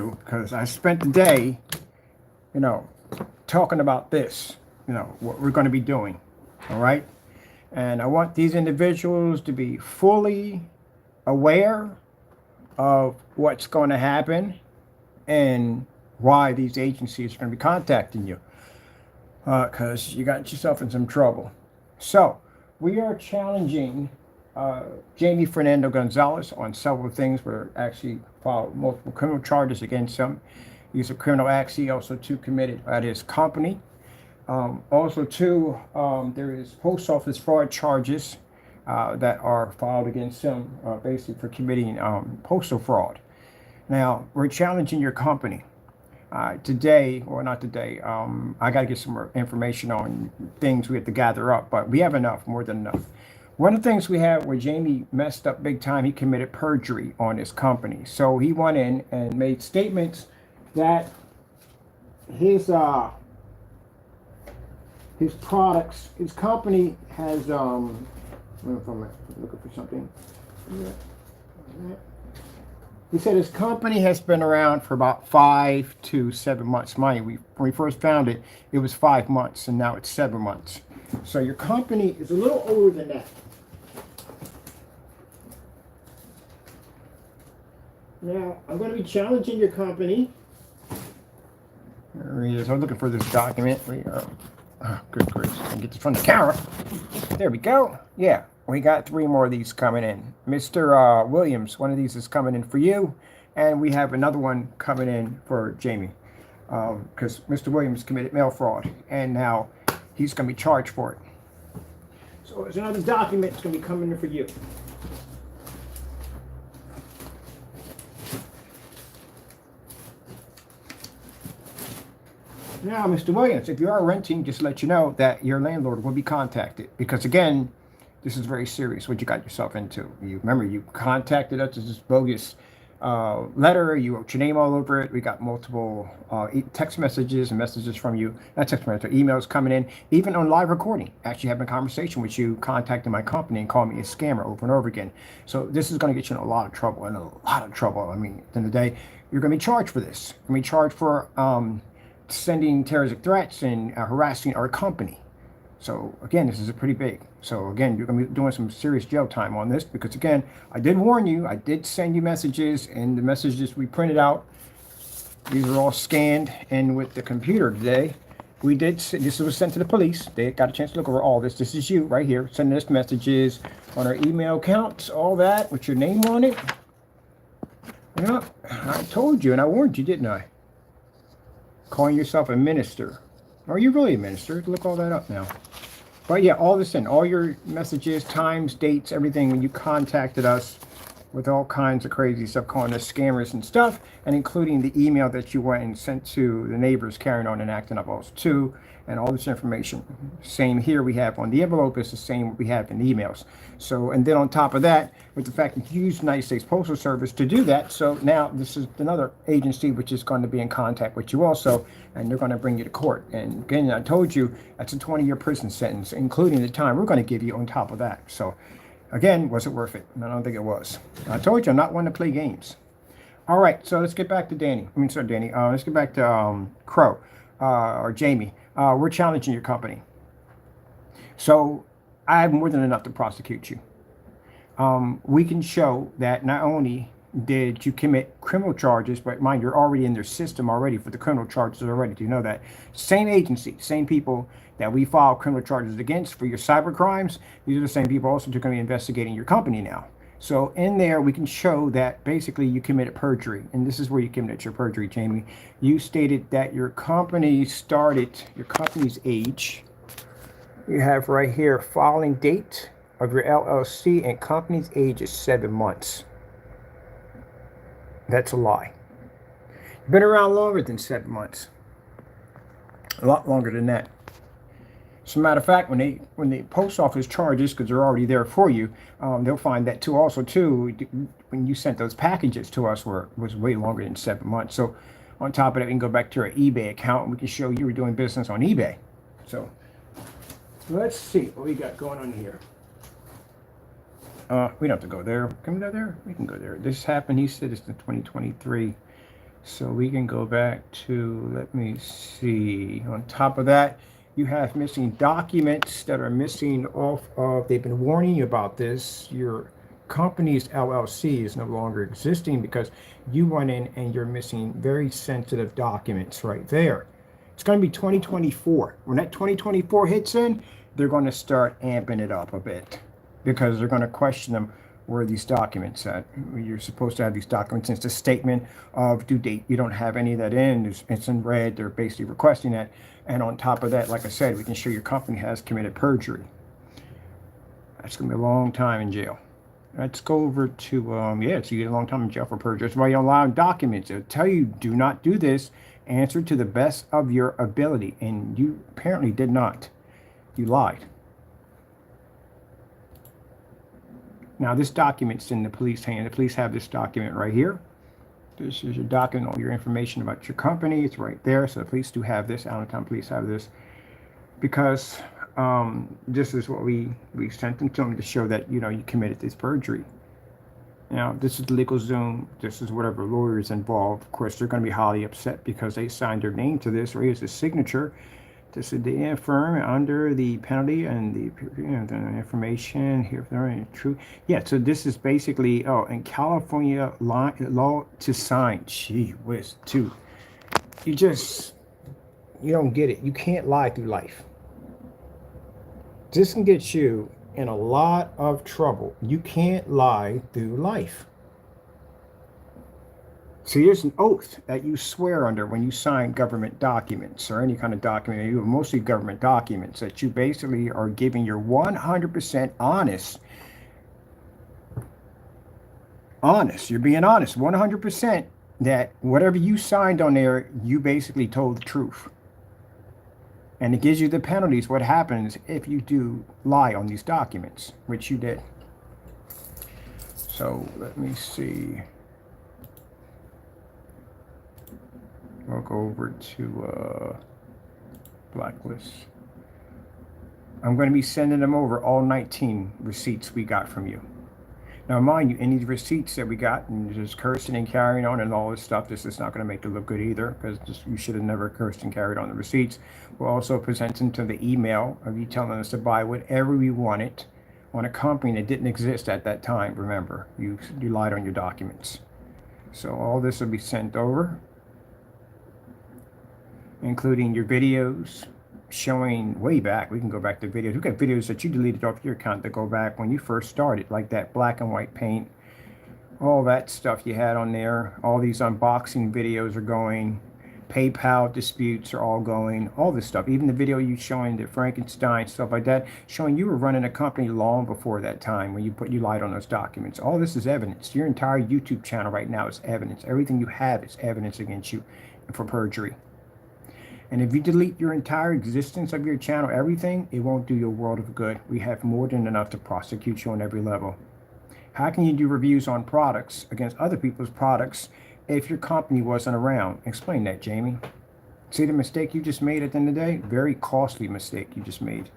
because I spent the day, you know, talking about this, what we're going to be doing. All right. And I want these individuals to be fully aware of what's going to happen and why these agencies are going to be contacting you, because you got yourself in some trouble. So we are challenging Jamie Fernando Gonzalez on several things. We're actually filed multiple criminal charges against him. He's a criminal acts. He also too committed at his company. Also too, there is post office fraud charges that are filed against him, basically for committing postal fraud. Now we're challenging your company. Today, or not today, I got to get some more information on things we have to gather up, but we have enough, more than enough. One of the things we had where Jamie messed up big time, he committed perjury on his company. So he went in and made statements that his products, his company has, I don't know if I'm looking for something. He said his company has been around for about 5 to 7 months. Mind you, when we first found it, it was 5 months, and now it's 7 months. So your company is a little older than that. Now, I'm going to be challenging your company. There he is. I'm looking for this document. Oh, good grief. I can get this from the camera. There we go. Yeah, we got 3 more of these coming in. Mr. Williams, one of these is coming in for you. And we have another one coming in for Jamie. Because Mr. Williams committed mail fraud. And now he's going to be charged for it. So there's another document that's going to be coming in for you. Now, Mr. Williams, if you are renting, just to let you know that your landlord will be contacted. Because again, this is very serious what you got yourself into. You remember, you contacted us as this bogus letter. You wrote your name all over it. We got multiple text messages and messages from you. Not text messages, emails coming in. Even on live recording. Actually having a conversation with you, contacting my company and calling me a scammer over and over again. So this is going to get you in a lot of trouble. I mean, at the end of the day, you're going to be charged for this. You're going to be charged for sending terroristic threats and harassing our company. So again, this is a pretty big. So again, you're going to be doing some serious jail time on this, because again, I did warn you. I did send you messages, and the messages we printed out, these are all scanned and with the computer today. We did. This was sent to the police. They got a chance to look over all this. This is you right here sending us messages on our email accounts, all that with your name on it. You know, I told you and I warned you, didn't I? Calling yourself a minister. Are you really a minister? Look all that up now. But yeah, all this in, all your messages, times, dates, everything, when you contacted us with all kinds of crazy stuff, calling us scammers and stuff, and including the email that you went and sent to the neighbors carrying on and acting up also too, and all this information. Same here we have on the envelope is the same what we have in the emails. So, and then on top of that, with the fact that you use the United States Postal Service to do that, so now this is another agency which is going to be in contact with you also, and they're going to bring you to court. And again, I told you that's a 20-year prison sentence, including the time we're going to give you on top of that. So again, was it worth it? I don't think it was. I told you I'm not one to play games. All right, so let's get back to Danny. Let's get back to Crow or Jamie. We're challenging your company. So I have more than enough to prosecute you. We can show that not only did you commit criminal charges, but mind, you're already in their system already for the criminal charges already. Do you know that? Same agency, same people that we file criminal charges against for your cyber crimes. These are the same people also who are going to be investigating your company now. So in there, we can show that basically you committed perjury. And this is where you committed your perjury, Jamie. You stated that your company started, your company's age. You have right here, filing date of your LLC and company's age is 7 months. That's a lie. You've been around longer than 7 months. A lot longer than that. As a matter of fact, when the post office charges, because they're already there for you, they'll find that too. Also, too, when you sent those packages to us, was way longer than 7 months. So, on top of that, we can go back to our eBay account and we can show you were doing business on eBay. So, let's see what we got going on here. We don't have to go there. Can we go there? We can go there. This happened. He said it's in 2023. So we can go back to, let me see, on top of that, you have missing documents that are missing off of, they've been warning you about this. Your company's LLC is no longer existing because you went in and you're missing very sensitive documents right there. It's going to be 2024. When that 2024 hits in, they're going to start amping it up a bit because they're going to question them. Where are these documents at? You're supposed to have these documents. It's a statement of due date. You don't have any of that in. It's in red. They're basically requesting that. And on top of that, like I said, we can show your company has committed perjury. That's going to be a long time in jail. Let's go over to, yeah, so you get a long time in jail for perjury. That's why you don't allow documents. It'll tell you, do not do this. Answer to the best of your ability. And you apparently did not. You lied. Now, this document's in the police hand. The police have this document right here. This is your document, all your information about your company. It's right there. So the police do have this. Allentown police have this because this is what we sent them to them to show that, you know, you committed this perjury. Now, this is the legal Zoom. This is whatever lawyers involved. Of course, they're going to be highly upset because they signed their name to this. Or here's the signature. This is the firm under the penalty and the information here. True. Yeah, so this is basically, oh, in California law to sign. Gee whiz, too. You don't get it. You can't lie through life. This can get you in a lot of trouble. You can't lie through life. So there's an oath that you swear under when you sign government documents or any kind of document, mostly government documents, that you basically are giving your 100% honest. You're being honest, 100%, that whatever you signed on there, you basically told the truth. And it gives you the penalties, what happens if you do lie on these documents, which you did. So let me see. I'll go over to blacklist. I'm going to be sending them over all 19 receipts we got from you. Now, mind you, any receipts that we got, and just cursing and carrying on and all this stuff, this is not going to make it look good either, because you should have never cursed and carried on the receipts. We'll also present them to the email of you telling us to buy whatever we wanted on a company that didn't exist at that time. Remember, you lied on your documents. So all this will be sent over, including your videos showing way back. We can go back to videos. We've got videos that you deleted off your account that go back when you first started, like that black and white paint, all that stuff you had on there. All these unboxing videos are going. PayPal disputes are all going. All this stuff. Even the video you showing the Frankenstein, stuff like that, showing you were running a company long before that time when you lied on those documents. All this is evidence. Your entire YouTube channel right now is evidence. Everything you have is evidence against you for perjury. And if you delete your entire existence of your channel, everything, it won't do you a world of good. We have more than enough to prosecute you on every level. How can you do reviews on products against other people's products if your company wasn't around? Explain that, Jamie. See the mistake you just made at the end of the day? Very costly mistake you just made.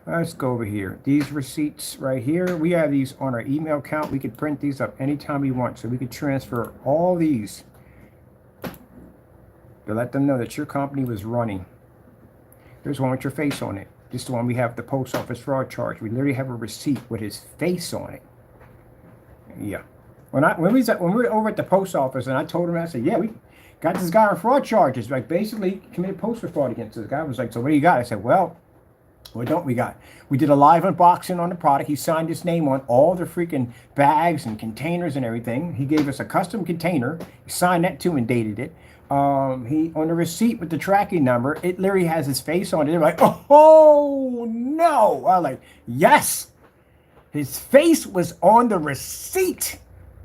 Let's go over here. These receipts right here, we have these on our email account. We could print these up anytime we want. So we could transfer all these to let them know that your company was running. There's one with your face on it. This is the one we have, the post office fraud charge. We literally have a receipt with his face on it. Yeah. When we were over at the post office and I told him, I said, yeah, we got this guy on fraud charges. Like, basically committed postal fraud against this guy. I was like, so what do you got? I said, well, what don't we got? We did a live unboxing on the product. He signed his name on all the freaking bags and containers and everything. He gave us a custom container. He signed that too and dated it. He on the receipt with the tracking number, it literally has his face on it. They're like, oh no! I was like, yes, his face was on the receipt.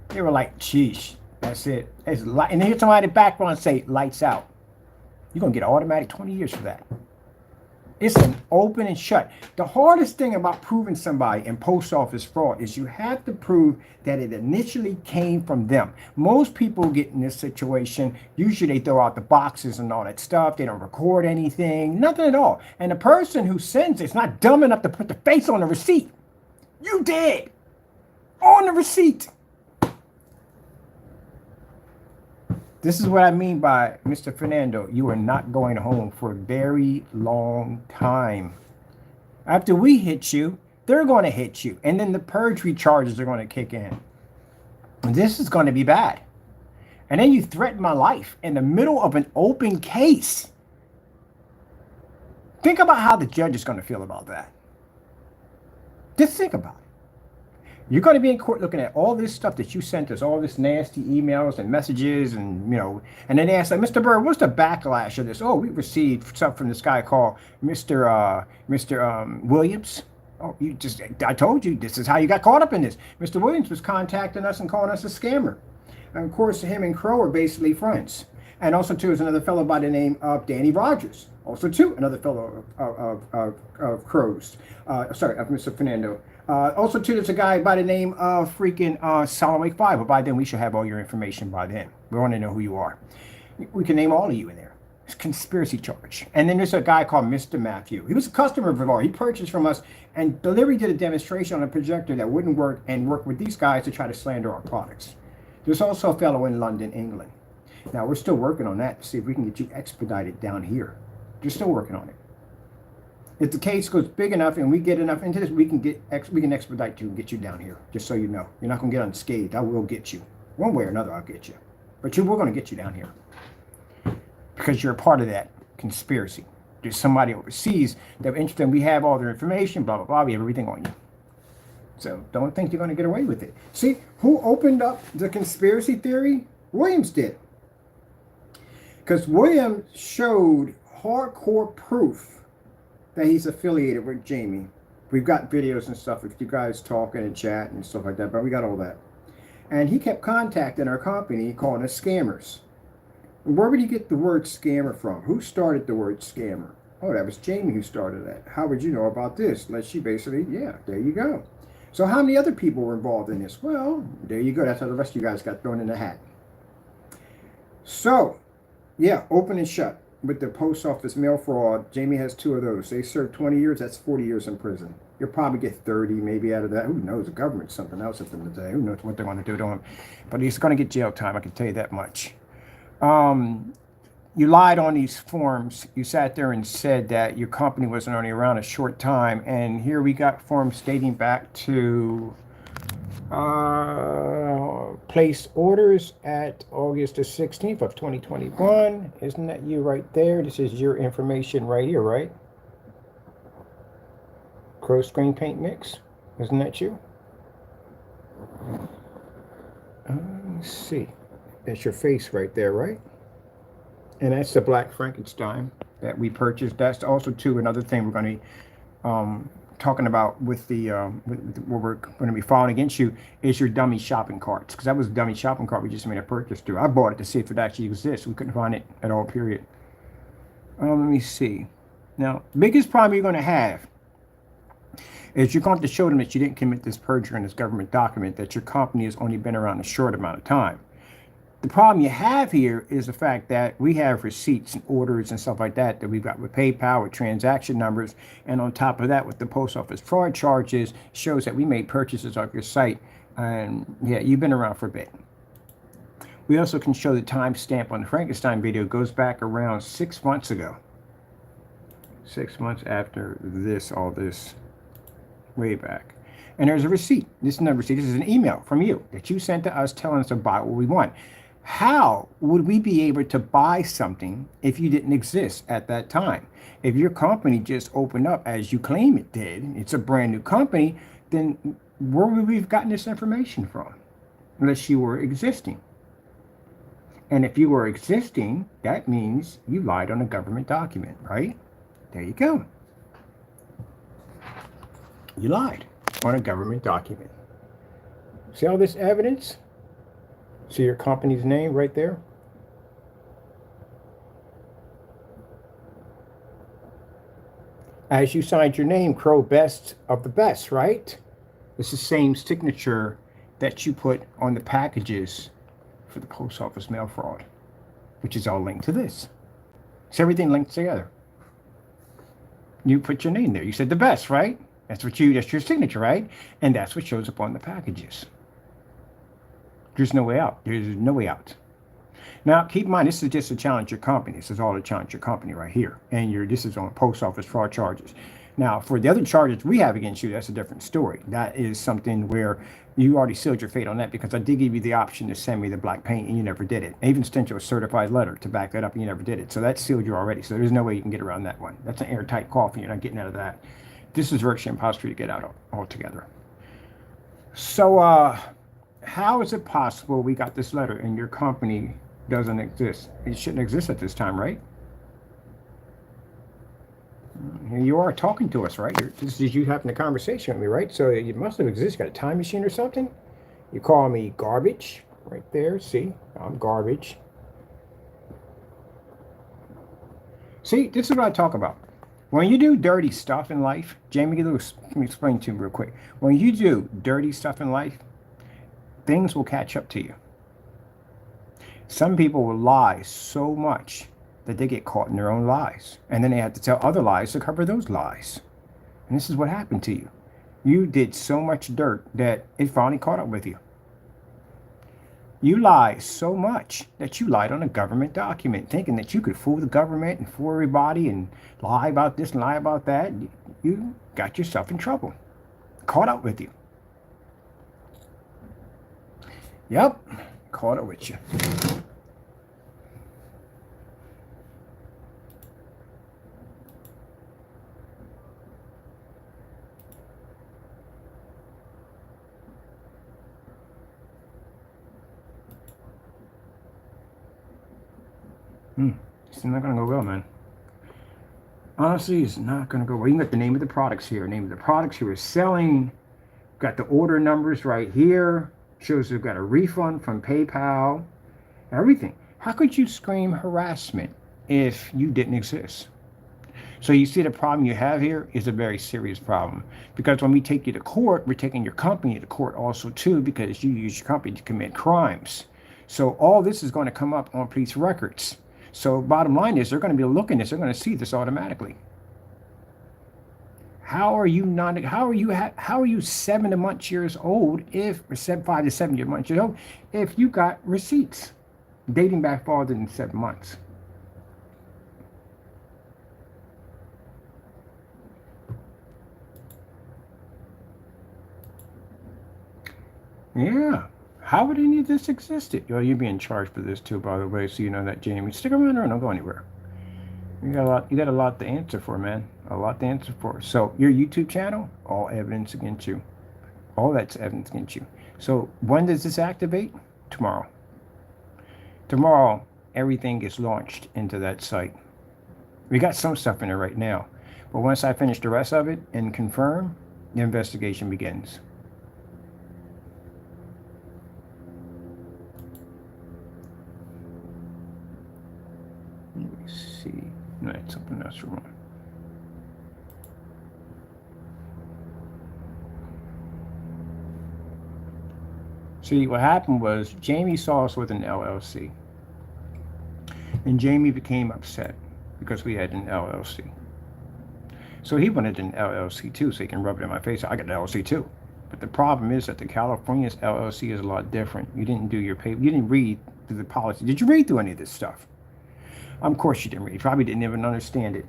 They were like, geez, that's it. It's light. And then here's somebody in the background say, lights out. You're gonna get an automatic 20 years for that. It's an open and shut. The hardest thing about proving somebody in post office fraud is you have to prove that it initially came from them. Most people get in this situation, usually they throw out the boxes and all that stuff. They don't record anything, nothing at all. And the person who sends it's not dumb enough to put the face on the receipt. You did. On the receipt. This is what I mean by Mr. Fernando. You are not going home for a very long time. After we hit you, they're going to hit you. And then the perjury charges are going to kick in. And this is going to be bad. And then you threaten my life in the middle of an open case. Think about how the judge is going to feel about that. Just think about it. You're going to be in court looking at all this stuff that you sent us, all this nasty emails and messages, and and then they ask, like, Mr. Bird, what's the backlash of this? Oh, we received stuff from this guy called Mr. Williams. Oh, I told you, this is how you got caught up in this. Mr. Williams was contacting us and calling us a scammer. And of course, him and Crow are basically friends. And also, too, is another fellow by the name of Danny Rogers. Also, too, another fellow of Crow's. Of Mr. Fernando. Also, too, there's a guy by the name of freaking Solid Wake 5. But by then, we should have all your information by then. We want to know who you are. We can name all of you in there. It's a conspiracy charge. And then there's a guy called Mr. Matthew. He was a customer of ours. He purchased from us and delivery did a demonstration on a projector that wouldn't work and worked with these guys to try to slander our products. There's also a fellow in London, England. Now, we're still working on that to see if we can get you expedited down here. We're still working on it. If the case goes big enough and we get enough into this, we can expedite you and get you down here. Just so you know, you're not going to get unscathed. I will get you one way or another. I'll get you, but we're going to get you down here because you're a part of that conspiracy. There's somebody overseas that we're interested in. We have all their information. Blah blah blah. We have everything on you. So don't think you're going to get away with it. See who opened up the conspiracy theory? Williams did, because Williams showed hardcore proof that he's affiliated with Jamie. We've got videos and stuff with you guys talking and chatting and stuff like that, but we got all that. And he kept contacting our company, calling us scammers. Where would he get the word scammer from? Who started the word scammer? Oh, that was Jamie who started that. How would you know about this? She basically, yeah, there you go. So how many other people were involved in this? Well, there you go. That's how the rest of you guys got thrown in the hat. So, yeah, open and shut. With the post office mail fraud, Jamie has 2 of those. They serve 20 years, that's 40 years in prison. You'll probably get 30 maybe out of that. Who knows? The government's something else at the end of the day. Who knows what they're going to do to him. But he's going to get jail time, I can tell you that much. You lied on these forms. You sat there and said that your company wasn't only around a short time. And here we got forms dating back to placed orders at August the 16th of 2021. Isn't that you right there? This is your information right here, right? Crow Screen Paint Mix. Isn't that you? Let's see. That's your face right there, right? And that's the Black Frankenstein that we purchased. That's also, too, another thing we're going to talking about with the what we're going to be filing against you is your dummy shopping carts, because that was a dummy shopping cart we just made a purchase through. I bought it to see if it actually exists. We couldn't find it at all, period. Let me see. Now, biggest problem you're going to have is you're going to show them that you didn't commit this perjury in this government document, that your company has only been around a short amount of time. The problem you have here is the fact that we have receipts and orders and stuff like that we've got with PayPal, with transaction numbers, and on top of that, with the post office fraud charges, shows that we made purchases off your site. And yeah, you've been around for a bit. We also can show the timestamp on the Frankenstein video goes back around 6 months ago. 6 months after this, all this, way back. And there's a receipt. This is not a receipt. This is an email from you that you sent to us telling us to buy what we want. How would we be able to buy something if you didn't exist at that time? If your company just opened up as you claim it did, it's a brand new company, then where would we have gotten this information from? Unless you were existing. And if you were existing, that means you lied on a government document, right? There you go. You lied on a government document. See all this evidence? See your company's name right there? As you signed your name, Crow, best of the best, right? It's the same signature that you put on the packages for the post office mail fraud, which is all linked to this. It's everything linked together. You put your name there. You said the best, right? That's your signature, right? And that's what shows up on the packages. There's no way out. There's no way out. Now, keep in mind, this is just a challenge your company. This is all a challenge your company right here. And this is on post office fraud charges. Now, for the other charges we have against you, that's a different story. That is something where you already sealed your fate on that, because I did give you the option to send me the black paint and you never did it. I even sent you a certified letter to back that up and you never did it. So that sealed you already. So there's no way you can get around that one. That's an airtight coffin. You're not getting out of that. This is virtually impossible to get out of altogether. So how is it possible we got this letter and your company doesn't exist? It shouldn't exist at this time, right? Here you are talking to us, right? This is you having a conversation with me, right? So it must have existed. You got a time machine or something? You call me garbage right there. See, I'm garbage. See, this is what I talk about. When you do dirty stuff in life, Jamie, let me explain to you real quick. When you do dirty stuff in life, things will catch up to you. Some people will lie so much that they get caught in their own lies. And then they have to tell other lies to cover those lies. And this is what happened to you. You did so much dirt that it finally caught up with you. You lied so much that you lied on a government document, thinking that you could fool the government and fool everybody and lie about this and lie about that. You got yourself in trouble. Caught up with you. Yep, caught up with you. It's not going to go well, man. Honestly, it's not going to go well. You can get the name of the products here. Name of the products you were selling. Got the order numbers right here. Shows you've got a refund from PayPal. Everything. How could you scream harassment if you didn't exist? So you see the problem you have here is a very serious problem. Because when we take you to court, we're taking your company to court also too, because you use your company to commit crimes. So all this is going to come up on police records. So bottom line is they're going to be looking at this. They're going to see this automatically. How are you 7 months years old if, or 5 to 7 months years old, if you got receipts dating back farther than 7 months? Yeah. How would any of this existed? Well, you're being charged for this too, by the way, so you know that, Jamie. Stick around or don't go anywhere. You got a lot to answer for, man. A lot to answer for. So your YouTube channel, all evidence against you. All that's evidence against you. So when does this activate? Tomorrow. Tomorrow, everything gets launched into that site. We got some stuff in there right now. But once I finish the rest of it and confirm, the investigation begins. Let me see. No, that's something else wrong. See, what happened was Jamie saw us with an LLC. And Jamie became upset because we had an LLC. So he wanted an LLC too, so he can rub it in my face. I got an LLC too. But the problem is that the California's LLC is a lot different. You didn't do your paper. You didn't read through the policy. Did you read through any of this stuff? Of course you didn't read. You probably didn't even understand it.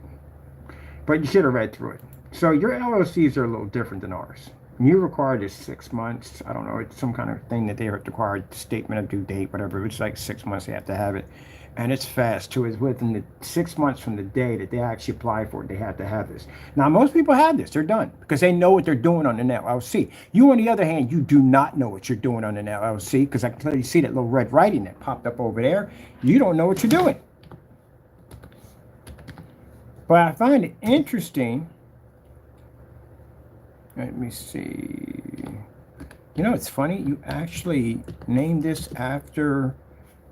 But you should have read through it. So your LLCs are a little different than ours. You required is 6 months. I don't know. It's some kind of thing that they require, statement of due date, whatever. It's like 6 months they have to have it. And it's fast too. It's within the 6 months from the day that they actually apply for it, they have to have this. Now, most people have this. They're done because they know what they're doing on an LLC. You, on the other hand, you do not know what you're doing on an LLC, because I can clearly see that little red writing that popped up over there. You don't know what you're doing. But I find it interesting. Let me see. You know, it's funny. You actually named this after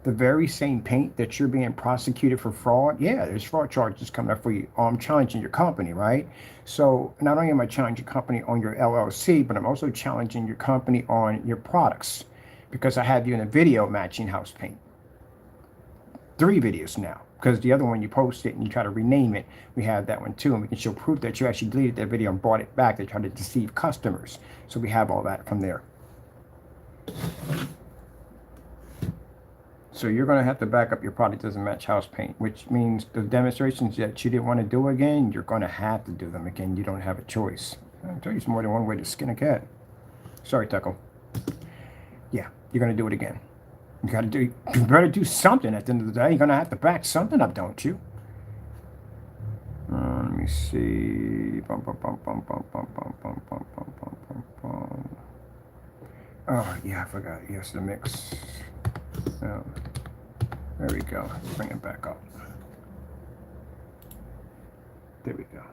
the very same paint that you're being prosecuted for fraud. Yeah, there's fraud charges coming up for you. I'm challenging your company, right? So not only am I challenging your company on your LLC, but I'm also challenging your company on your products, because I have you in a video matching house paint. 3 videos now. Because the other one you posted and you try to rename it, we have that one too, and we can show proof that you actually deleted that video and brought it back. They try to deceive customers. So we have all that from there. So you're going to have to back up your product doesn't match house paint, which means the demonstrations that you didn't want to do again, you're going to have to do them again. You don't have a choice. I'll tell you, it's more than one way to skin a cat. Sorry, Tuckle. Yeah, you're going to do it again. You better do something at the end of the day. You're going to have to back something up, don't you? Let me see. Oh, yeah, I forgot. Yes, the mix. Oh, there we go. Bring it back up. There we go.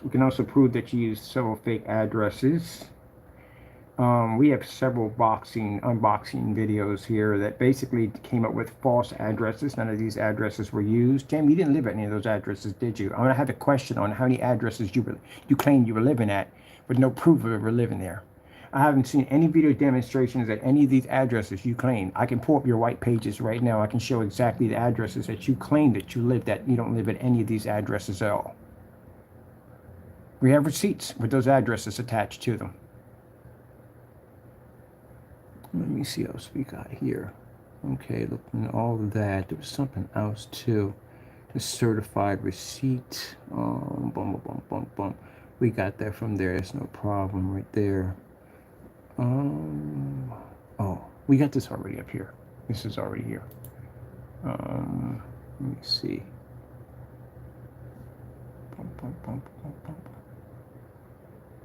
We can also prove that you used several fake addresses. We have several unboxing videos here that basically came up with false addresses. None of these addresses were used. Jamie, you didn't live at any of those addresses, did you? I'm gonna have a question on how many addresses you claimed you were living at, with no proof of ever living there. I haven't seen any video demonstrations at any of these addresses you claim. I can pull up your white pages right now. I can show exactly the addresses that you claim that you lived at. You don't live at any of these addresses at all. We have receipts with those addresses attached to them. Let me see what else we got here. Okay, looking at all of that. There was something else too. The certified receipt. We got that from there. That's no problem right there. Oh, we got this already up here. This is already here. Let me see.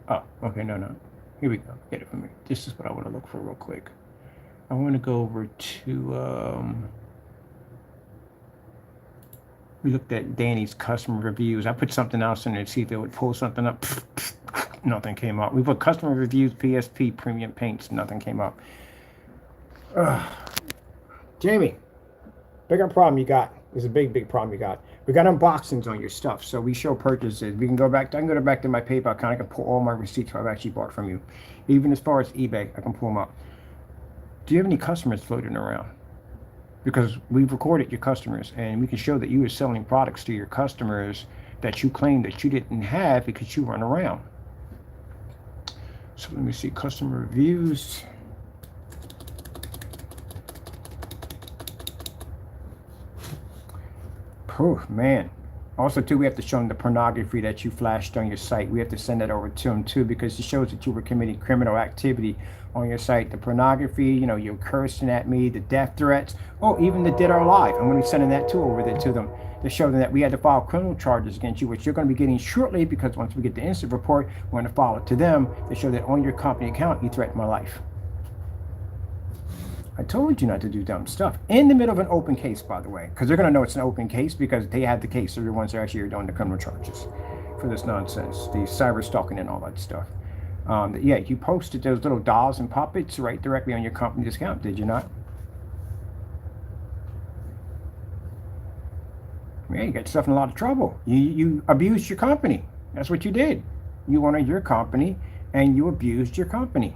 Oh, okay, no. Here we go. Get it from me. This is what I want to look for real quick. I want to go over to, we looked at Danny's customer reviews. I put something else in there to see if it would pull something up. Nothing came up. We put customer reviews, PSP, premium paints. Nothing came up. Jamie, bigger problem you got. There's a big problem you got. We got unboxings on your stuff, so we show purchases. We can go back. I can go back to my PayPal account. I can pull all my receipts I've actually bought from you. Even as far as eBay, I can pull them up. Do you have any customers floating around? Because we've recorded your customers, and we can show that you were selling products to your customers that you claimed that you didn't have because you weren't around. So let me see, customer reviews. Oh, man. Also, too, we have to show them the pornography that you flashed on your site. We have to send that over to them, too, because it shows that you were committing criminal activity on your site. The pornography, you're cursing at me, the death threats, even the Dead or Alive. I'm going to be sending that, too, over there to them to show them that we had to file criminal charges against you, which you're going to be getting shortly, because once we get the incident report, we're going to file it to them to show that on your company account, you threatened my life. I told you not to do dumb stuff. In the middle of an open case, by the way, because they're going to know it's an open case because they had the case. They're the ones that actually are doing the criminal charges for this nonsense, the cyber stalking and all that stuff. Yeah, you posted those little dolls and puppets right directly on your company's account, did you not? Yeah, you got yourself in a lot of trouble. You abused your company. That's what you did. You wanted your company and you abused your company.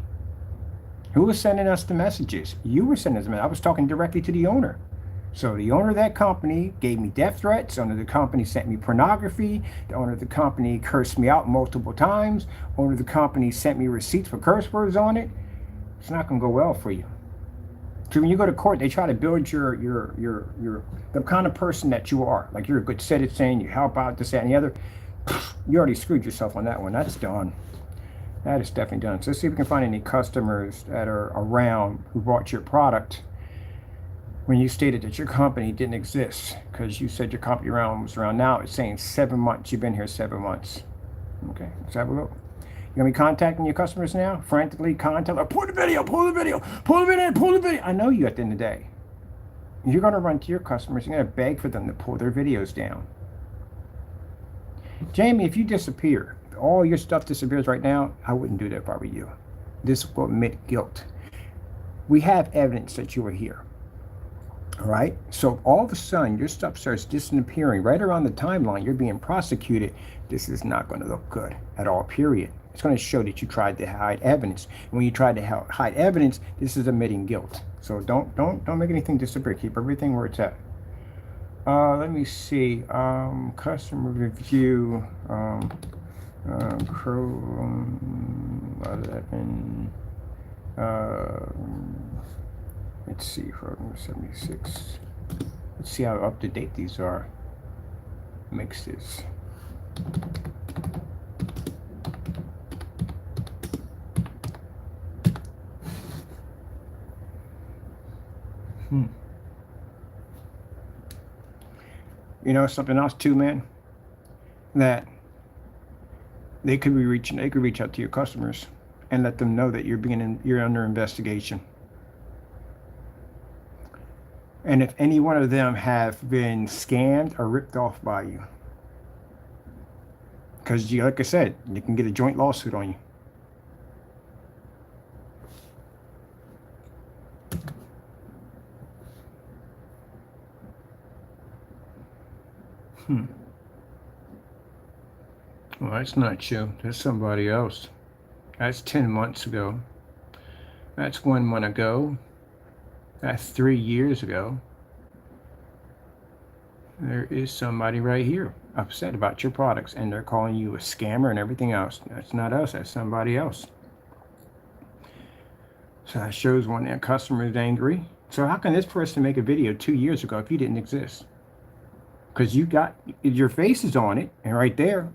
Who was sending us the messages? You were sending us the messages. I was talking directly to the owner. So the owner of that company gave me death threats. The owner of the company sent me pornography. The owner of the company cursed me out multiple times. The owner of the company sent me receipts for curse words on it. It's not going to go well for you. So when you go to court, they try to build the kind of person that you are. Like you're a good citizen, you help out, this, that, and the other. You already screwed yourself on that one. That's done. That is definitely done. So let's see if we can find any customers that are around who bought your product when you stated that your company didn't exist, because you said your company was around. Now it's saying 7 months. You've been here 7 months. Okay, let's have a look. You're going to be contacting your customers now? Frantically contact, pull the video. I know you at the end of the day. You're going to run to your customers. You're going to beg for them to pull their videos down. Jamie, if you disappear, all your stuff disappears right now, I wouldn't do that if I were you. This will admit guilt. We have evidence that you were here. All right? So all of a sudden, your stuff starts disappearing right around the timeline. You're being prosecuted. This is not going to look good at all, period. It's going to show that you tried to hide evidence. When you tried to hide evidence, this is admitting guilt. So don't make anything disappear. Keep everything where it's at. Let me see. Customer review. Chrome 11. Let's see, for 76. Let's see how up to date these are. Mix this. You know something else too, man? That they could reach out to your customers and let them know that you're under investigation. And if any one of them have been scammed or ripped off by you, because like I said, you can get a joint lawsuit on you. Well, that's not you. That's somebody else. That's 10 months ago. That's 1 month ago. That's 3 years ago. There is somebody right here upset about your products, and they're calling you a scammer and everything else. That's not us. That's somebody else. So that shows when that customer is angry. So how can this person make a video 2 years ago if you didn't exist? Because you got your face is on it, and right there.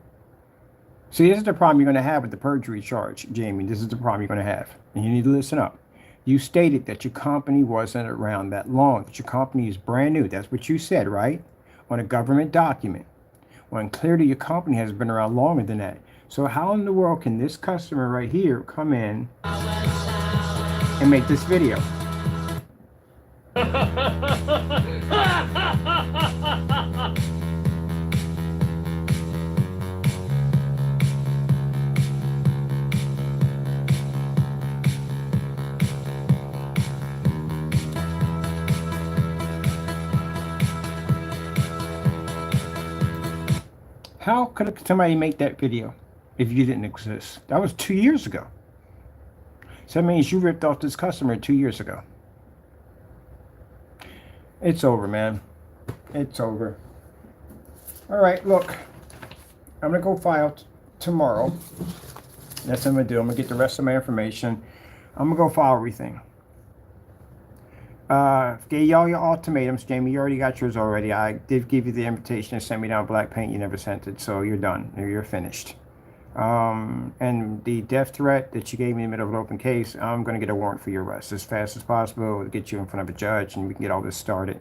See, this is the problem you're going to have with the perjury charge, Jamie. This is the problem you're going to have. And you need to listen up. You stated that your company wasn't around that long, that your company is brand new. That's what you said, right? On a government document. When clearly your company has been around longer than that. So how in the world can this customer right here come in and make this video? How could somebody make that video if you didn't exist? That was 2 years ago. So that means you ripped off this customer 2 years ago. It's over, man. It's over. All right, look. I'm going to go file tomorrow. That's what I'm going to do. I'm going to get the rest of my information. I'm going to go file everything. Gave y'all your ultimatums, Jamie. You already got yours already. I did give you the invitation to send me down black paint. You never sent it, so you're done. You're finished. And the death threat that you gave me in the middle of an open case, I'm going to get a warrant for your arrest as fast as possible to get you in front of a judge, and we can get all this started.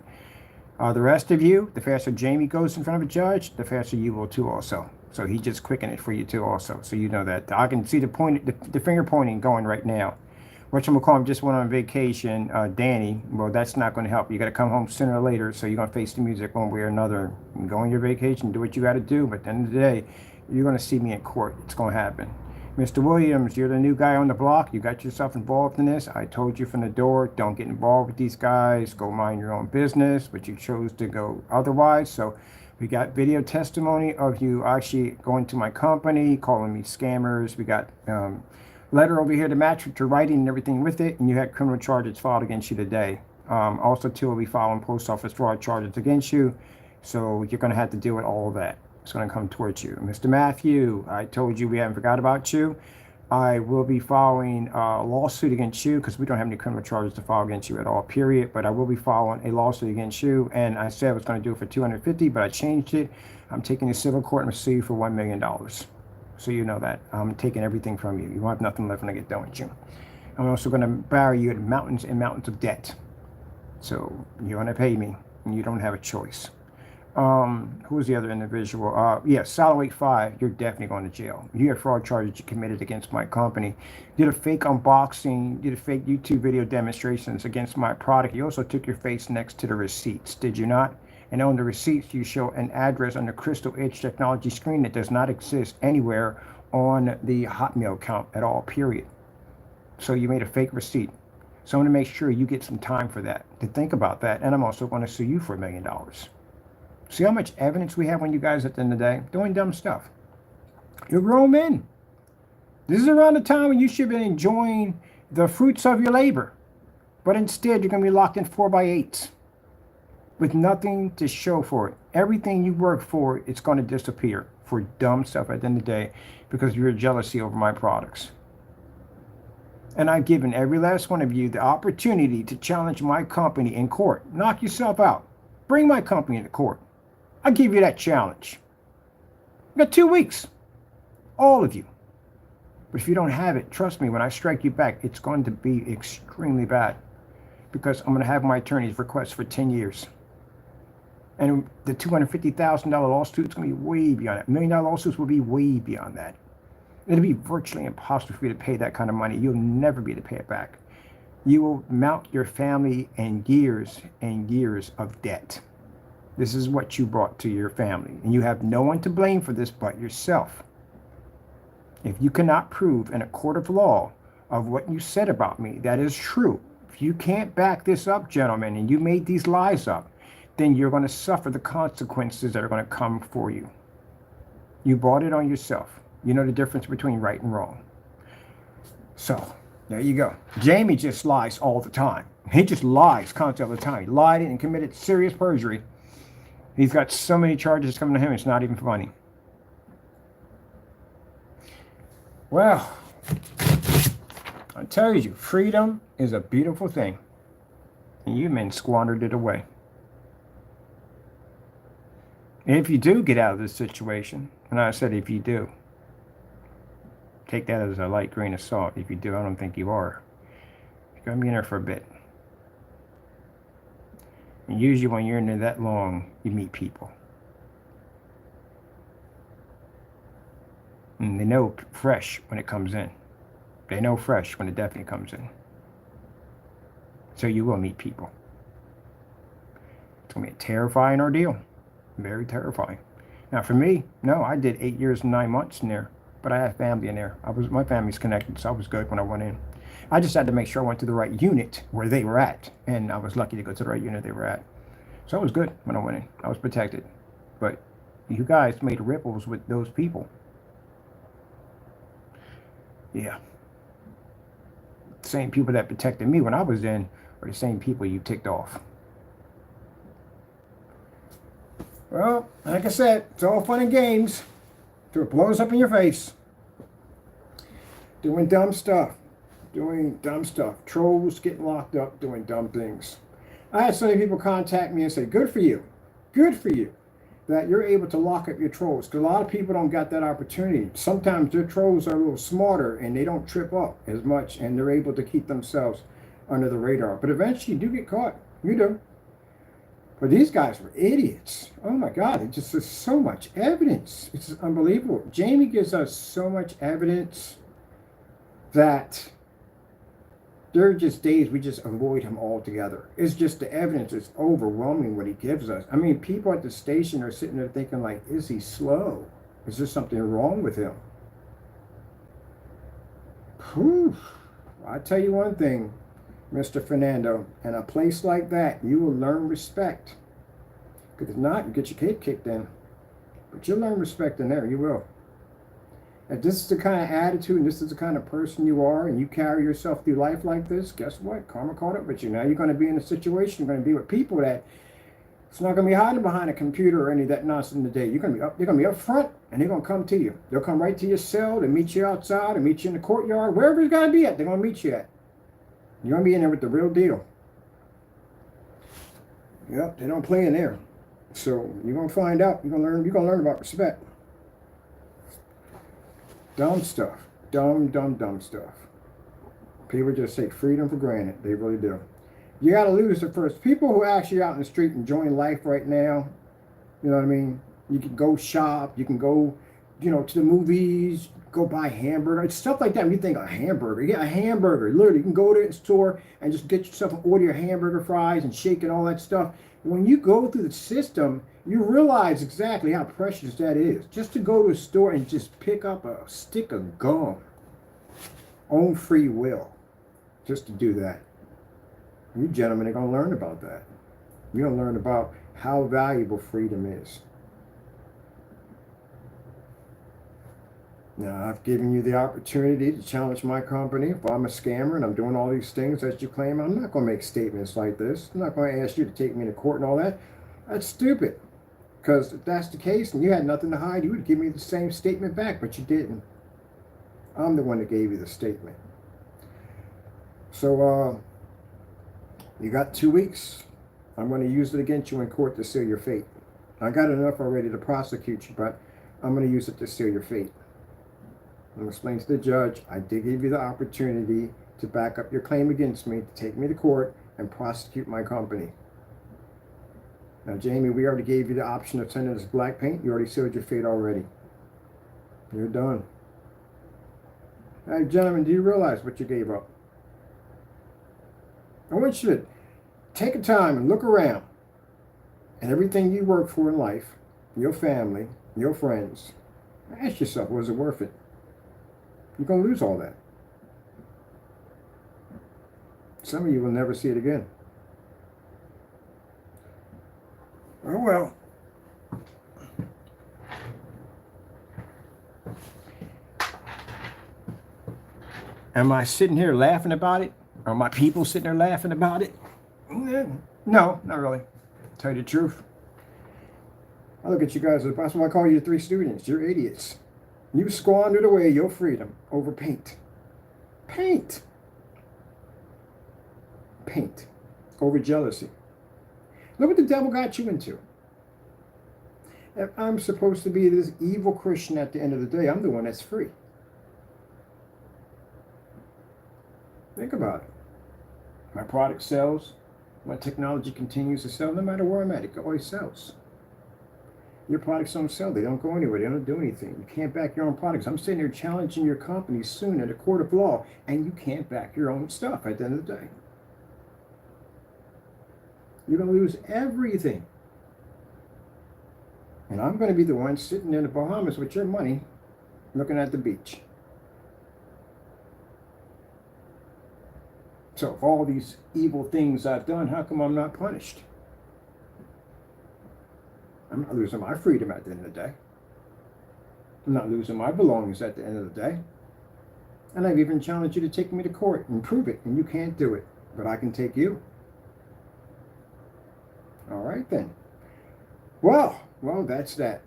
The rest of you, the faster Jamie goes in front of a judge, the faster you will too also. So he just quickened it for you too also, so you know that. I can see the finger pointing going right now. Whatchamacallit just went on vacation, Danny. Well, that's not going to help. You got to come home sooner or later, so you're going to face the music one way or another. You go on your vacation, do what you got to do, but at the end of the day, you're going to see me in court. It's going to happen. Mr. Williams, you're the new guy on the block. You got yourself involved in this. I told you from the door, don't get involved with these guys. Go mind your own business, but you chose to go otherwise. So we got video testimony of you actually going to my company, calling me scammers. We got letter over here to match with your writing and everything with it, and you had criminal charges filed against you today. Also, too, we'll be filing post office fraud charges against you, so you're going to have to deal with all of that. It's going to come towards you. Mr. Matthew, I told you we haven't forgot about you. I will be filing a lawsuit against you because we don't have any criminal charges to file against you at all, period. But I will be filing a lawsuit against you, and I said I was going to do it for $250,000, but I changed it. I'm taking to civil court and I'm sue you for $1 million. So you know that. I'm taking everything from you. You won't have nothing left when I get done with you. I'm also going to bury you in mountains and mountains of debt. So you're going to pay me, and you don't have a choice. Who's the other individual? Yeah, Solid 5, you're definitely going to jail. You had fraud charges you committed against my company. You did a fake unboxing, did a fake YouTube video demonstrations against my product. You also took your face next to the receipts, did you not? And on the receipts, you show an address on the Crystal Edge technology screen that does not exist anywhere on the Hotmail account at all, period. So you made a fake receipt. So I'm going to make sure you get some time for that, to think about that. And I'm also going to sue you for $1 million. See how much evidence we have on you guys at the end of the day? Doing dumb stuff. You're grown men. This is around the time when you should have been enjoying the fruits of your labor. But instead, you're going to be locked in 4x8s with nothing to show for it. Everything you work for, it's going to disappear for dumb stuff at the end of the day because of your jealousy over my products. And I've given every last one of you the opportunity to challenge my company in court. Knock yourself out. Bring my company into court. I give you that challenge. You got 2 weeks. All of you. But if you don't have it, trust me, when I strike you back, it's going to be extremely bad. Because I'm going to have my attorneys request for 10 years. And the $250,000 lawsuit is going to be way beyond that. $1 million lawsuits will be way beyond that. It'll be virtually impossible for you to pay that kind of money. You'll never be able to pay it back. You will mount your family and years of debt. This is what you brought to your family. And you have no one to blame for this but yourself. If you cannot prove in a court of law of what you said about me that is true, if you can't back this up, gentlemen, and you made these lies up, then you're going to suffer the consequences that are going to come for you. You brought it on yourself. You know the difference between right and wrong. So, there you go. Jamie just lies all the time. He just lies constantly all the time. He lied and committed serious perjury. He's got so many charges coming to him, it's not even funny. Well, I tell you, freedom is a beautiful thing. And you men squandered it away. And if you do get out of this situation, and I said if you do, take that as a light grain of salt. If you do, I don't think you are. You're going to be in there for a bit. And usually when you're in there that long, you meet people. And they know fresh when it comes in. They know fresh when it definitely comes in. So you will meet people. It's going to be a terrifying ordeal. Very terrifying. Now for me, no, I did 8 years and 9 months in there. But I have family in there. My family's connected, so I was good when I went in. I just had to make sure I went to the right unit where they were at. And I was lucky to go to the right unit they were at. So I was good when I went in. I was protected. But you guys made ripples with those people. Yeah. The same people that protected me when I was in are the same people you ticked off. Well, like I said, it's all fun and games till it blows up in your face. Doing dumb stuff. Trolls getting locked up doing dumb things. I had so many people contact me and say, good for you, that you're able to lock up your trolls. Because a lot of people don't got that opportunity. Sometimes their trolls are a little smarter and they don't trip up as much and they're able to keep themselves under the radar. But eventually you do get caught. You do. But these guys were idiots. Oh my God, it just is so much evidence. It's unbelievable. Jamie gives us so much evidence that there are just days we just avoid him altogether. It's just the evidence is overwhelming what he gives us. I mean, people at the station are sitting there thinking like, is he slow? Is there something wrong with him? Whew. I tell you one thing, Mr. Fernando, in a place like that, you will learn respect. Because if not, you get your cake kicked in. But you'll learn respect in there, you will. If this is the kind of attitude and this is the kind of person you are and you carry yourself through life like this, guess what? Karma caught up with you. Now you're going to be in a situation, you're going to be with people that it's not going to be hiding behind a computer or any of that nonsense today. You're going to be up front and they're going to come to you. They'll come right to your cell, they'll meet you outside, they'll meet you in the courtyard, wherever it's going to be at, they're going to meet you at. You're going to be in there with the real deal. Yep, they don't play in there. So you're going to find out. You're going to learn about respect. Dumb stuff. Dumb stuff. People just take freedom for granted. They really do. You got to lose it first. People who are actually out in the street enjoying life right now, you know what I mean? You can go shop. You can go, to the movies. Go buy hamburger. It's stuff like that. When you think a hamburger, yeah, a hamburger. Literally, you can go to the store and just get yourself an order of hamburger, fries, and shake and all that stuff. When you go through the system, you realize exactly how precious that is. Just to go to a store and just pick up a stick of gum on free will, just to do that. You gentlemen are going to learn about that. You're going to learn about how valuable freedom is. Now, I've given you the opportunity to challenge my company. If I'm a scammer and I'm doing all these things that you claim, I'm not going to make statements like this. I'm not going to ask you to take me to court and all that. That's stupid. Because if that's the case and you had nothing to hide, you would give me the same statement back, but you didn't. I'm the one that gave you the statement. So you got 2 weeks. I'm going to use it against you in court to seal your fate. I got enough already to prosecute you, but I'm going to use it to seal your fate. I'm going to explain to the judge, I did give you the opportunity to back up your claim against me, to take me to court and prosecute my company. Now, Jamie, we already gave you the option of sending us black paint. You already sealed your fate already. You're done. Hey, gentlemen, do you realize what you gave up? I want you to take a time and look around at everything you work for in life, your family, your friends. Ask yourself, was it worth it? You're going to lose all that. Some of you will never see it again. Oh, well. Am I sitting here laughing about it? Are my people sitting there laughing about it? No, not really. Tell you the truth. I look at you guys, that's why I call you the 3 students. You're idiots. You squandered away your freedom over paint. Paint. Paint. Over jealousy. Look what the devil got you into. If I'm supposed to be this evil Christian at the end of the day, I'm the one that's free. Think about it. My product sells. My technology continues to sell. No matter where I'm at, it always sells. Your products don't sell. They don't go anywhere. They don't do anything. You can't back your own products. I'm sitting here challenging your company soon in a court of law, and you can't back your own stuff at the end of the day. You're going to lose everything. And I'm going to be the one sitting in the Bahamas with your money looking at the beach. So if all these evil things I've done, how come I'm not punished? I'm not losing my freedom at the end of the day. I'm not losing my belongings at the end of the day. And I've even challenged you to take me to court and prove it, and you can't do it. But I can take you. All right then. Well, that's that.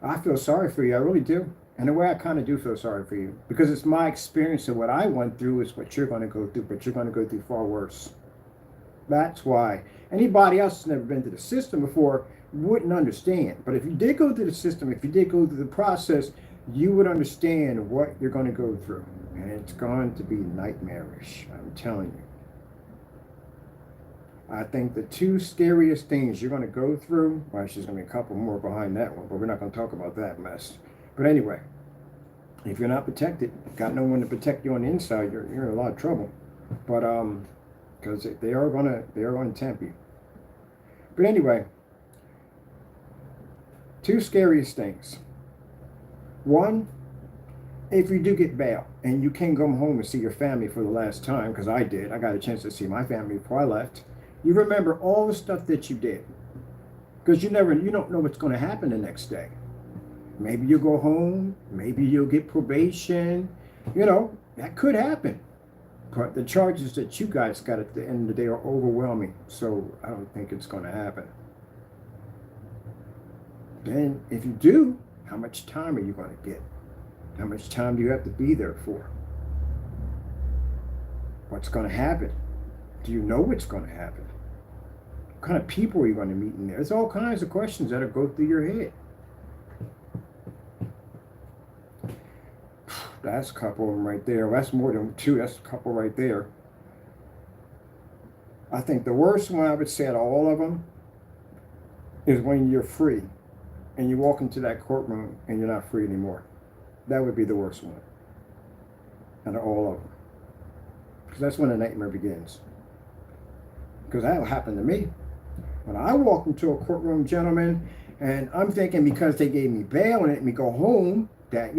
I feel sorry for you, I really do. In a way, I kind of do feel sorry for you. Because it's my experience of what I went through is what you're going to go through, but you're going to go through far worse. That's why. Anybody else who's never been to the system before wouldn't understand. But if you did go through the system, if you did go through the process, you would understand what you're going to go through. And it's going to be nightmarish, I'm telling you. I think the 2 scariest things you're going to go through, well, there's going to be a couple more behind that one, but we're not going to talk about that mess. But anyway, if you're not protected, got no one to protect you on the inside, you're in a lot of trouble. But because they are going to tempt you. But anyway, 2 scariest things. One, if you do get bail and you can come home and see your family for the last time, because I did, I got a chance to see my family before I left. You remember all the stuff that you did, because you don't know what's going to happen the next day. Maybe you'll go home, maybe you'll get probation, that could happen. But the charges that you guys got at the end of the day are overwhelming, so I don't think it's going to happen. Then if you do, how much time are you going to get? How much time do you have to be there for? What's going to happen? Do you know what's going to happen? What kind of people are you going to meet in there? There's all kinds of questions that'll go through your head. That's a couple of them right there. That's more than 2. That's a couple right there. I think the worst one I would say out of all of them is when you're free and you walk into that courtroom and you're not free anymore. That would be the worst one out of all of them. Because that's when the nightmare begins. Because that'll happen to me. When I walk into a courtroom, gentlemen, and I'm thinking because they gave me bail and let me go home, that,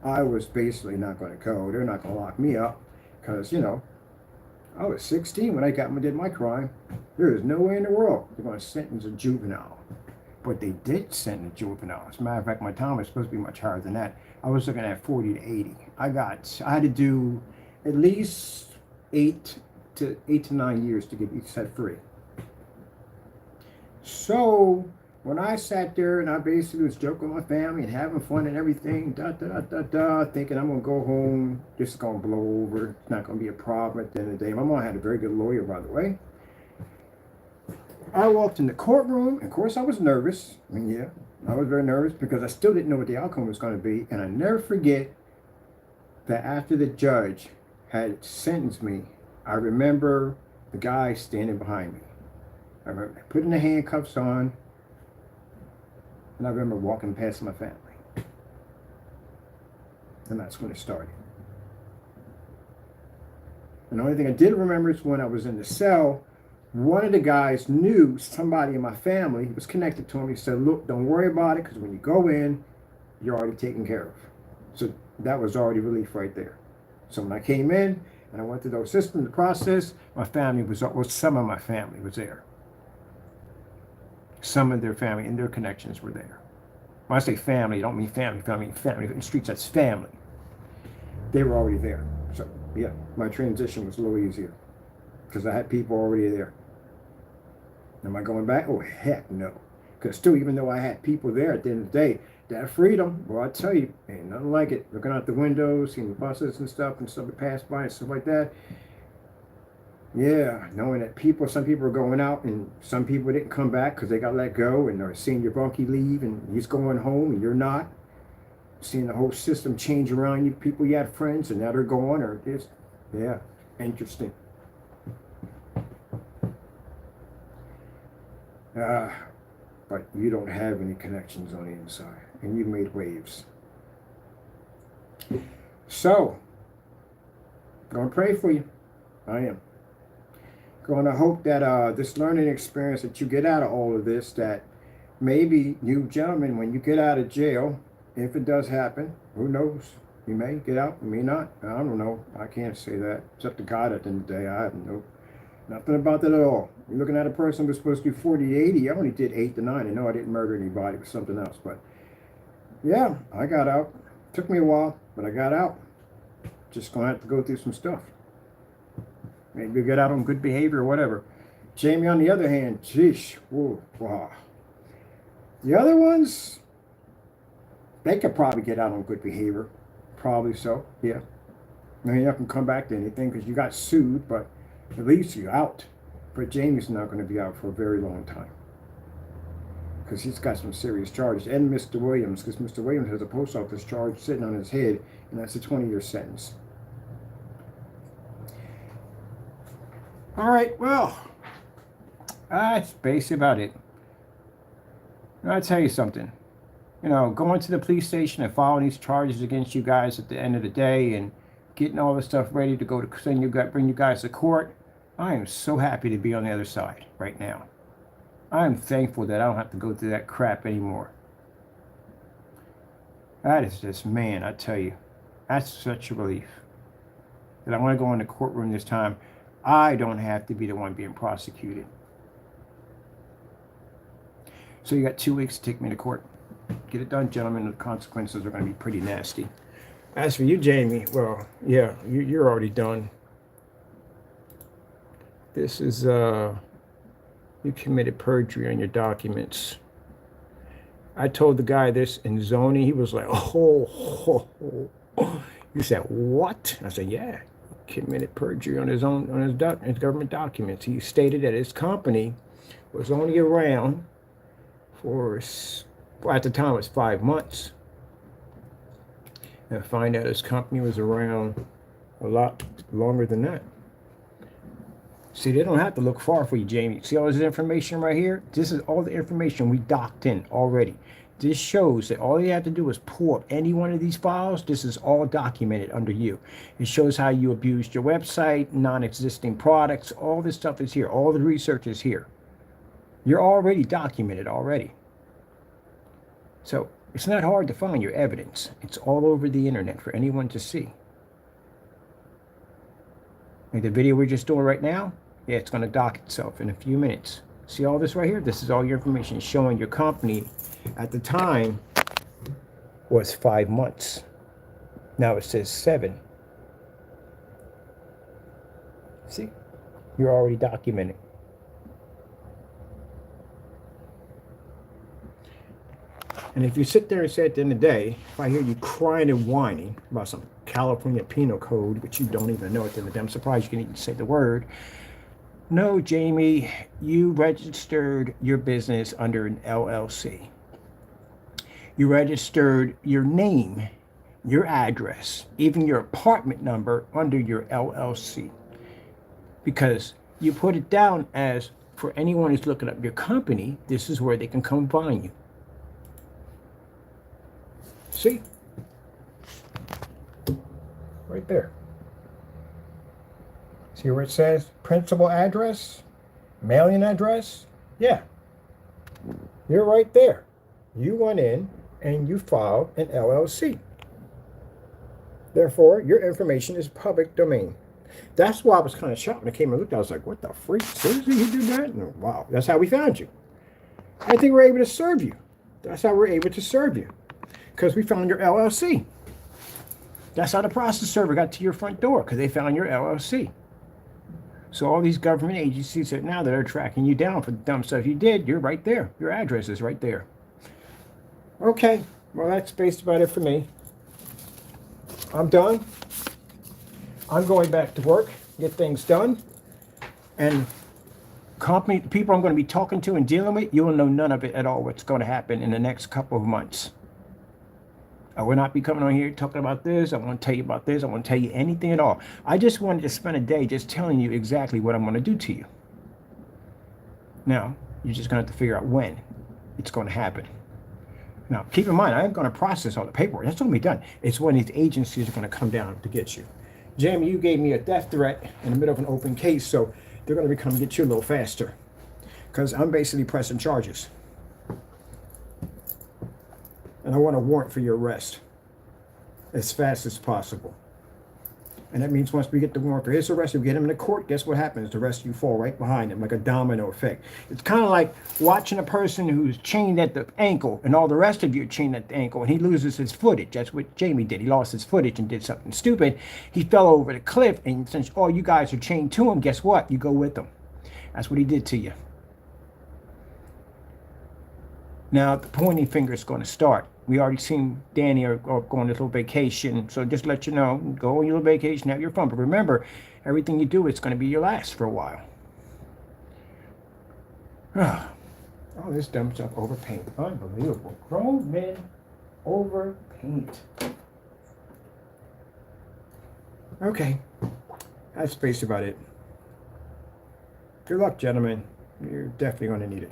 I was basically not going to go. They're not going to lock me up because, I was 16 when I did my crime. There is no way in the world they're going to sentence a juvenile. But they did sentence a juvenile. As a matter of fact, my time was supposed to be much higher than that. I was looking at 40 to 80. I had to do at least 8 to 9 years to get set free. So when I sat there and I basically was joking with my family and having fun and everything, thinking I'm gonna go home, this is gonna blow over, it's not gonna be a problem at the end of the day. My mom had a very good lawyer, by the way. I walked in the courtroom, and of course I was nervous. I mean, yeah, I was very nervous because I still didn't know what the outcome was gonna be. And I never forget that after the judge had sentenced me, I remember the guy standing behind me. I remember putting the handcuffs on, and I remember walking past my family. And that's when it started. And the only thing I did remember is when I was in the cell, one of the guys knew somebody in my family. He was connected to him. He said, look, don't worry about it, because when you go in, you're already taken care of. So that was already relief right there. So when I came in and I went through those systems, the process, my family was, well, some of my family was there. Some of their family and their connections were there. When I say family, I don't mean family. Family in the streets, that's family. They were already there. So yeah, my transition was a little easier because I had people already there. Am I going back? Oh, heck no. Because still, even though I had people there at the end of the day, that freedom, well, I tell you, ain't nothing like it. Looking out the windows, seeing the buses and stuff that pass by and stuff like that. Yeah, knowing that some people are going out and some people didn't come back because they got let go, and they're seeing your bunkie leave and he's going home and you're not. Seeing the whole system change around you, people you had friends and now they're gone, or just, yeah, interesting. But you don't have any connections on the inside, and you've made waves. So, gonna pray for you. I am. Gonna hope that this learning experience that you get out of all of this, that maybe you gentlemen, when you get out of jail, if it does happen, who knows? You may get out, you may not. I don't know. I can't say that. It's up to God at the end of the day. I have nothing about that at all. You're looking at a person who was supposed to do 40 to 80. I only did 8 to 9. I know I didn't murder anybody. It was something else. But yeah, I got out. Took me a while, but I got out. Just gonna have to go through some stuff. Maybe get out on good behavior or whatever. Jamie, on the other hand, geesh, whoa, wow. The other ones, they could probably get out on good behavior. Probably so, yeah. I mean, you can come back to anything because you got sued, but at least you're out. But Jamie's not going to be out for a very long time because he's got some serious charges. And Mr. Williams, because Mr. Williams has a post office charge sitting on his head, and that's a 20-year sentence. All right, well, that's basically about it. I'll tell you something. You know, going to the police station and filing these charges against you guys at the end of the day and getting all this stuff ready to go to bring you guys to court, I am so happy to be on the other side right now. I am thankful that I don't have to go through that crap anymore. That is just, man, I tell you, that's such a relief. That I want to go in the courtroom this time. I don't have to be the one being prosecuted. So you got 2 weeks to take me to court. Get it done, gentlemen. The consequences are going to be pretty nasty. As for you, Jamie, well, yeah, you're already done. This is, you committed perjury on your documents. I told the guy this in zoning. He was like, oh. You said, what? I said, yeah. Committed perjury on his government documents. He stated that his company was only around for, well, at the time it was 5 months. And I find out his company was around a lot longer than that. See, they don't have to look far for you, Jamie. See all this information right here? This is all the information we docked in already. This shows that all you have to do is pull up any one of these files. This is all documented under you. It shows how you abused your website, non-existing products. All this stuff is here. All the research is here. You're already documented already. So it's not hard to find your evidence. It's all over the internet for anyone to see. Like the video we're just doing right now, yeah, it's going to dock itself in a few minutes. See all this right here? This is all your information showing your company at the time was 5 months. Now it says 7. See? You're already documenting. And if you sit there and say at the end of the day, if I hear you crying and whining about some California penal code, which you don't even know at the end of the day, I'm surprised you can even say the word. No, Jamie, you registered your business under an LLC. You registered your name, your address, even your apartment number under your LLC. Because you put it down as, for anyone who's looking up your company, this is where they can come find you. See? Right there. See where it says principal address, mailing address? Yeah. You're right there. You went in and you filed an LLC. Therefore, your information is public domain. That's why I was kind of shocked when I came and looked. I was like, what the freak? Seriously, you did that? And wow, that's how we found you. I think we're able to serve you. That's how we're able to serve you. Because we found your LLC. That's how the process server got to your front door, because they found your LLC. So all these government agencies that now that are tracking you down for the dumb stuff you did, you're right there. Your address is right there. Okay, well, that's based about it for me. I'm done. I'm going back to work, get things done. And company, the people I'm going to be talking to and dealing with, you will know none of it at all what's going to happen in the next couple of months. I will not be coming on here talking about this. I won't tell you about this. I won't tell you anything at all. I just wanted to spend a day just telling you exactly what I'm going to do to you. Now, you're just going to have to figure out when it's going to happen. Now, keep in mind, I am going to process all the paperwork. That's going to be done. It's when these agencies are going to come down to get you. Jamie, you gave me a death threat in the middle of an open case, so they're going to be coming to get you a little faster. Because I'm basically pressing charges. And I want a warrant for your arrest as fast as possible. And that means once we get the warrant for his arrest, we get him in the court, guess what happens? The rest of you fall right behind him, like a domino effect. It's kind of like watching a person who's chained at the ankle, and all the rest of you are chained at the ankle, and he loses his footage. That's what Jamie did. He lost his footage and did something stupid. He fell over the cliff, and since all you guys are chained to him, guess what? You go with him. That's what he did to you. Now, the pointing finger is going to start. We already seen Danny go on a little vacation. So just let you know, go on your little vacation, have your fun. But remember, everything you do, it's going to be your last for a while. All this dumb stuff over paint. Unbelievable. Grown men over paint. Okay. That's basically about it. Good luck, gentlemen. You're definitely going to need it.